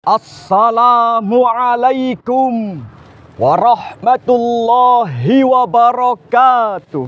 Assalamualaikum warahmatullahi wabarakatuh.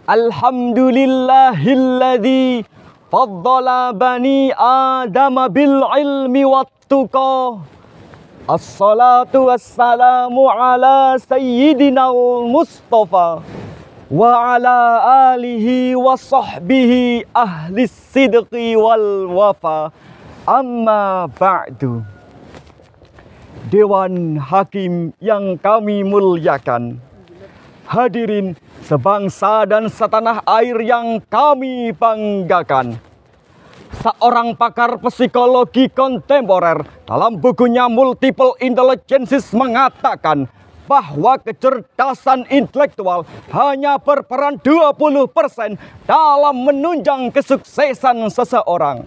Alhamdulillahilladzi faddala bani adama bil ilmi wattuqa. Assalatu wassalamu ala sayyidina Mustafa wa ala alihi wa sahbihi ahli sidqi wal wafa. Amma ba'du. Dewan Hakim yang kami muliakan, hadirin sebangsa dan setanah air yang kami banggakan. Seorang pakar psikologi kontemporer dalam bukunya Multiple Intelligences mengatakan bahwa kecerdasan intelektual hanya berperan 20% dalam menunjang kesuksesan seseorang.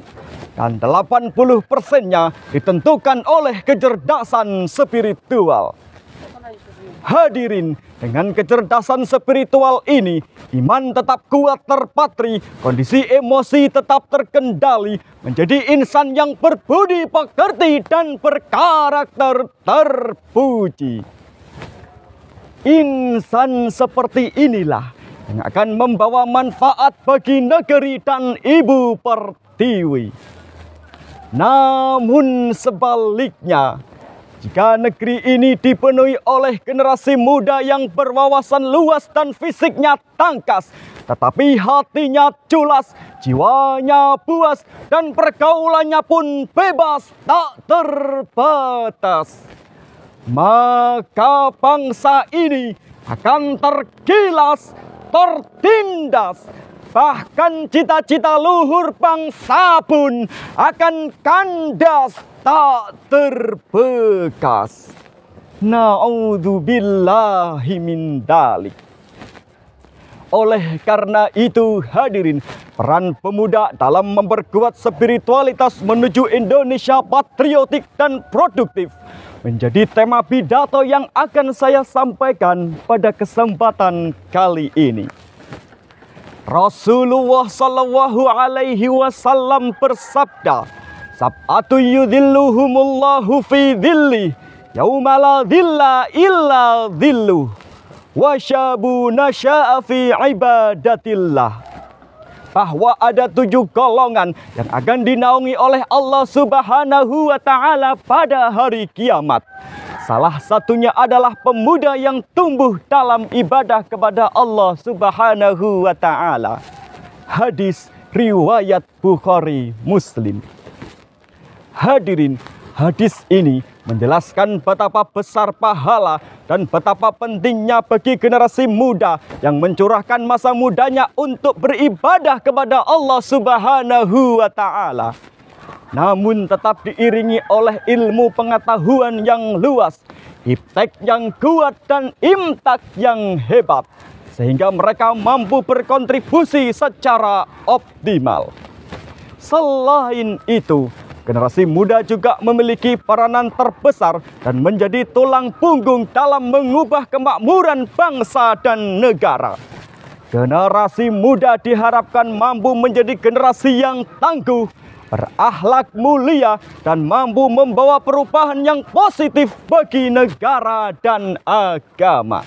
Dan 80%-nya ditentukan oleh kecerdasan spiritual. Hadirin, dengan kecerdasan spiritual ini, iman tetap kuat terpatri, kondisi emosi tetap terkendali, menjadi insan yang berbudi pekerti dan berkarakter terpuji. Insan seperti inilah yang akan membawa manfaat bagi negeri dan ibu pertiwi. Namun sebaliknya, jika negeri ini dipenuhi oleh generasi muda yang berwawasan luas dan fisiknya tangkas, tetapi hatinya culas, jiwanya puas, dan pergaulannya pun bebas tak terbatas, maka bangsa ini akan tergilas, tertindas. Bahkan cita-cita luhur bangsa pun akan kandas tak terbekas. Na'udzubillahi min dalik. Oleh karena itu, hadirin, peran pemuda dalam memperkuat spiritualitas menuju Indonesia patriotik dan produktif menjadi tema pidato yang akan saya sampaikan pada kesempatan kali ini. Rasulullah Shallallahu Alaihi Wasallam bersabda, "Sab'atu yudhilluhumullahu fi dhilli, yauma la dhilla illa dhilluh, wa syabu nasya'a fi ibadatillah." Bahwa ada 7 golongan yang akan dinaungi oleh Allah Subhanahu wa Ta'ala pada hari kiamat. Salah satunya adalah pemuda yang tumbuh dalam ibadah kepada Allah Subhanahu wa Ta'ala. Hadis riwayat Bukhari Muslim. Hadirin, hadis ini menjelaskan betapa besar pahala dan betapa pentingnya bagi generasi muda yang mencurahkan masa mudanya untuk beribadah kepada Allah Subhanahu wa Ta'ala. Namun tetap diiringi oleh ilmu pengetahuan yang luas, iptek yang kuat, dan imtak yang hebat, sehingga mereka mampu berkontribusi secara optimal. Selain itu, generasi muda juga memiliki peranan terbesar dan menjadi tulang punggung dalam mengubah kemakmuran bangsa dan negara. Generasi muda diharapkan mampu menjadi generasi yang tangguh, berakhlak mulia, dan mampu membawa perubahan yang positif bagi negara dan agama.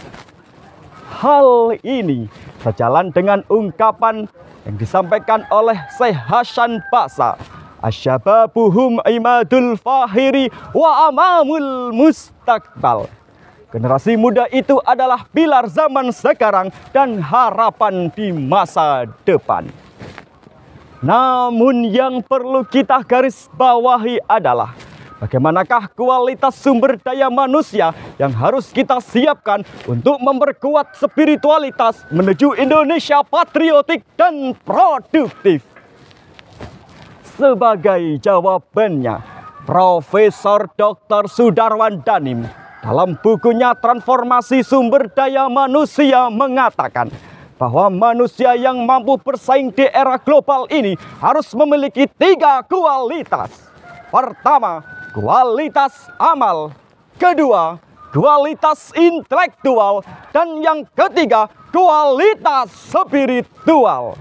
Hal ini sejalan dengan ungkapan yang disampaikan oleh Syekh Hasan Basha, "Asyababuhum imadul fahiri wa amamul mustaqbal." Generasi muda itu adalah pilar zaman sekarang dan harapan di masa depan. Namun yang perlu kita garis bawahi adalah bagaimanakah kualitas sumber daya manusia yang harus kita siapkan untuk memperkuat spiritualitas menuju Indonesia patriotik dan produktif. Sebagai jawabannya, Profesor Dr. Sudarwan Danim dalam bukunya Transformasi Sumber Daya Manusia mengatakan bahwa manusia yang mampu bersaing di era global ini harus memiliki 3 kualitas. Pertama, kualitas amal. Kedua, kualitas intelektual. Dan yang ketiga, kualitas spiritual.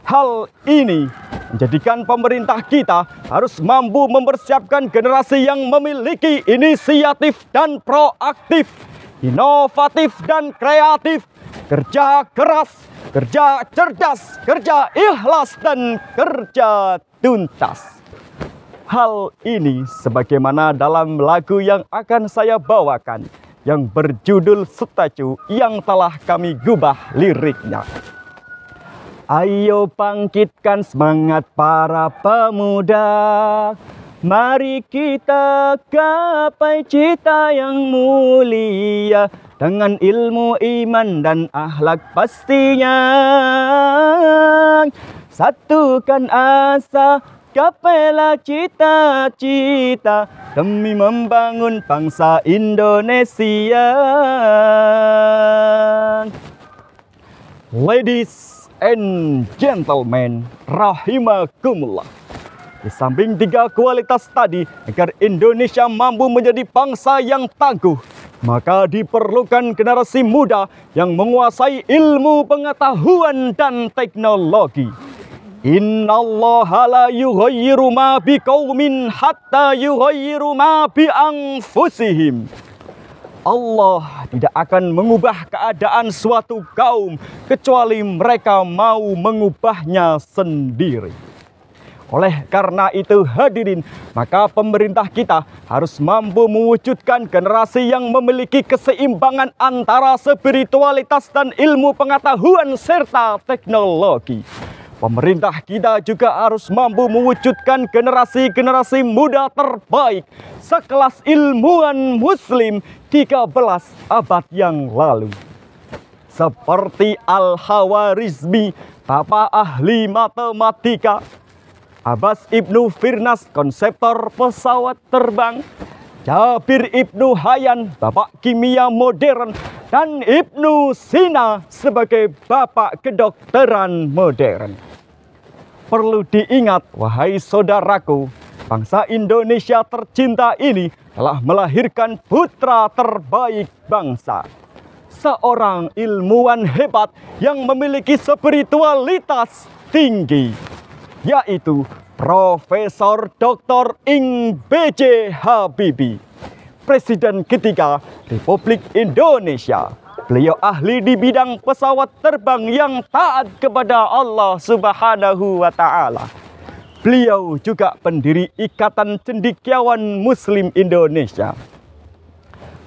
Hal ini menjadikan pemerintah kita harus mampu mempersiapkan generasi yang memiliki inisiatif dan proaktif, inovatif dan kreatif, kerja keras, kerja cerdas, kerja ikhlas, dan kerja tuntas. Hal ini sebagaimana dalam lagu yang akan saya bawakan yang berjudul Setuju yang telah kami gubah liriknya. Ayo bangkitkan semangat para pemuda, mari kita gapai cita yang mulia, dengan ilmu, iman, dan akhlak pastinya. Satukan asa, gapailah cita-cita demi membangun bangsa Indonesia. Ladies and gentlemen, rahimakumullah. Di samping 3 kualitas tadi, agar Indonesia mampu menjadi bangsa yang tangguh, maka diperlukan generasi muda yang menguasai ilmu pengetahuan dan teknologi. Innallaha la yughayyiru ma biqaumin hatta yughayyiru ma bi anfusihim. Allah tidak akan mengubah keadaan suatu kaum kecuali mereka mau mengubahnya sendiri. Oleh karena itu hadirin, maka pemerintah kita harus mampu mewujudkan generasi yang memiliki keseimbangan antara spiritualitas dan ilmu pengetahuan serta teknologi. Pemerintah kita juga harus mampu mewujudkan generasi-generasi muda terbaik sekelas ilmuwan muslim 13 abad yang lalu. Seperti Al-Khawarizmi, bapak ahli matematika, Abbas Ibnu Firnas, konseptor pesawat terbang, Jabir Ibnu Hayyan, bapak kimia modern, dan Ibnu Sina sebagai bapak kedokteran modern. Perlu diingat, wahai saudaraku, bangsa Indonesia tercinta ini telah melahirkan putra terbaik bangsa. Seorang ilmuwan hebat yang memiliki spiritualitas tinggi, yaitu Profesor Dr. Ing B.J. Habibie, Presiden ketiga Republik Indonesia. Beliau ahli di bidang pesawat terbang yang taat kepada Allah Subhanahu wa Ta'ala. Beliau juga pendiri Ikatan Cendekiawan Muslim Indonesia.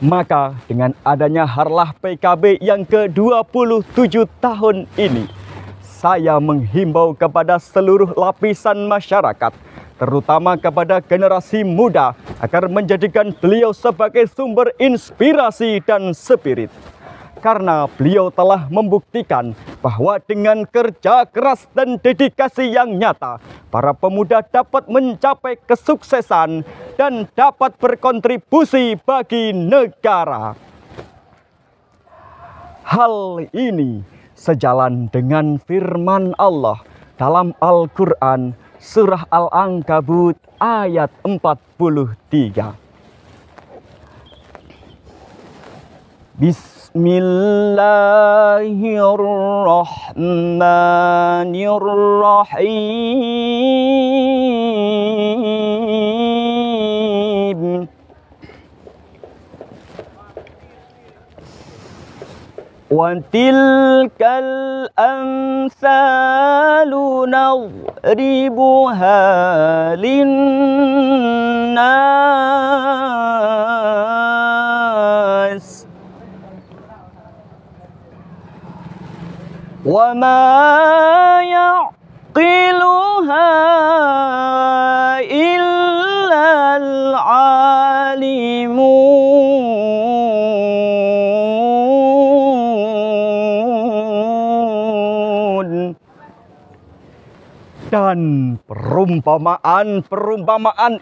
Maka dengan adanya Harlah PKB yang ke-27 tahun ini, saya menghimbau kepada seluruh lapisan masyarakat, terutama kepada generasi muda, agar menjadikan beliau sebagai sumber inspirasi dan spirit. Karena beliau telah membuktikan bahwa dengan kerja keras dan dedikasi yang nyata, para pemuda dapat mencapai kesuksesan dan dapat berkontribusi bagi negara. Hal ini sejalan dengan firman Allah dalam Al-Quran surah Al-Ankabut ayat 43. Bismillahirrahmanirrahim. Wa tilkal amsalu nadribuha linnas wa ma ya'qiluha illa al-alimun. Dan perumpamaan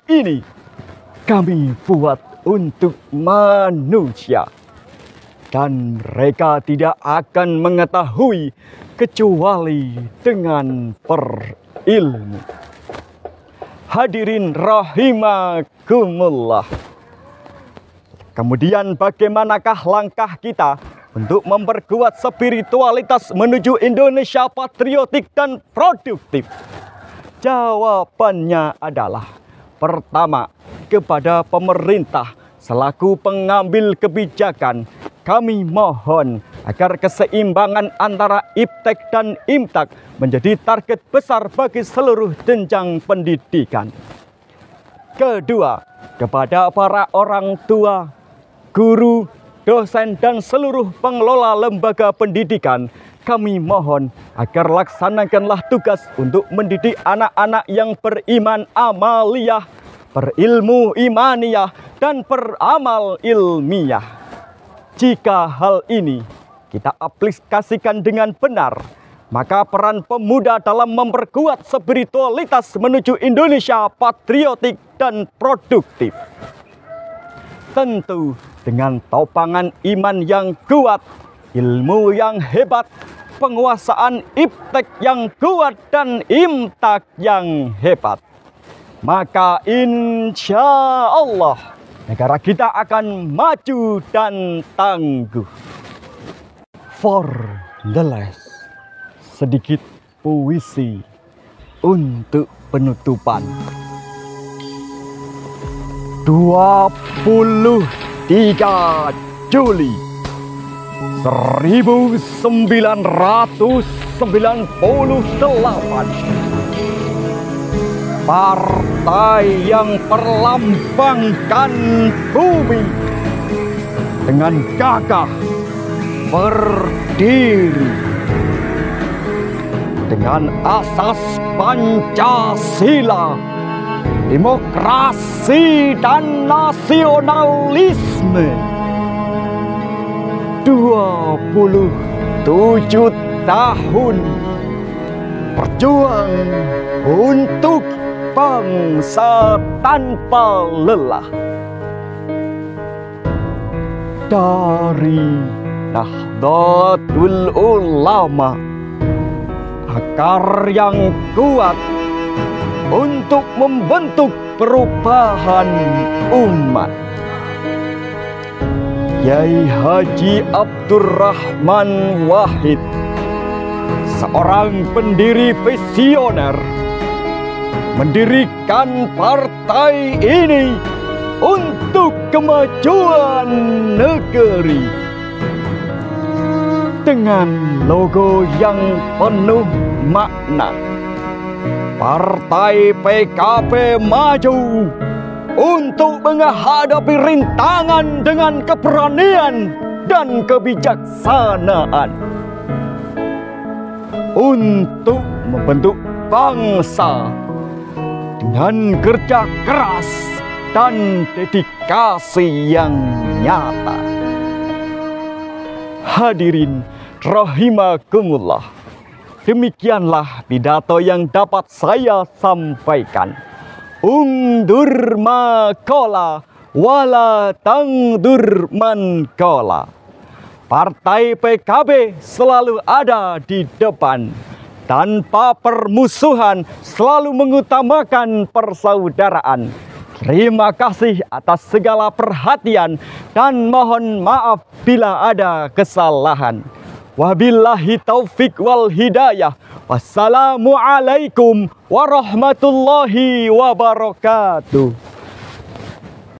ini kami buat untuk manusia, dan mereka tidak akan mengetahui kecuali dengan berilmu. Hadirin rahimakumullah. Kemudian bagaimanakah langkah kita untuk memperkuat spiritualitas menuju Indonesia patriotik dan produktif? Jawabannya adalah pertama, kepada pemerintah selaku pengambil kebijakan, kami mohon agar keseimbangan antara iptek dan imtak menjadi target besar bagi seluruh jenjang pendidikan. Kedua, kepada para orang tua, guru, dosen, dan seluruh pengelola lembaga pendidikan, kami mohon agar laksanakanlah tugas untuk mendidik anak-anak yang beriman amaliyah, berilmu imaniyah, dan beramal ilmiah. Jika hal ini kita aplikasikan dengan benar, maka peran pemuda dalam memperkuat spiritualitas menuju Indonesia patriotik dan produktif. Tentu dengan topangan iman yang kuat, ilmu yang hebat, penguasaan iptek yang kuat, dan imtak yang hebat, maka insya Allah negara kita akan maju dan tangguh. For the last, sedikit puisi untuk penutupan. 23 Juli 1998, partai yang perlambangkan bumi dengan gagah berdiri dengan asas Pancasila, demokrasi, dan nasionalisme. 27 tahun berjuang untuk bangsa tanpa lelah. Dari Nahdlatul Ulama, akar yang kuat untuk membentuk perubahan umat. Kiai Haji Abdurrahman Wahid, seorang pendiri visioner, mendirikan partai ini untuk kemajuan negeri dengan logo yang penuh makna. Partai PKB maju untuk menghadapi rintangan dengan keberanian dan kebijaksanaan, untuk membentuk bangsa dengan kerja keras dan dedikasi yang nyata. Hadirin rahimakumullah, demikianlah pidato yang dapat saya sampaikan. Undur maqala wala tangdur man qala. Partai PKB selalu ada di depan, tanpa permusuhan, selalu mengutamakan persaudaraan. Terima kasih atas segala perhatian dan mohon maaf bila ada kesalahan. Wabillahi taufik wal hidayah. Wassalamualaikum warahmatullahi wabarakatuh.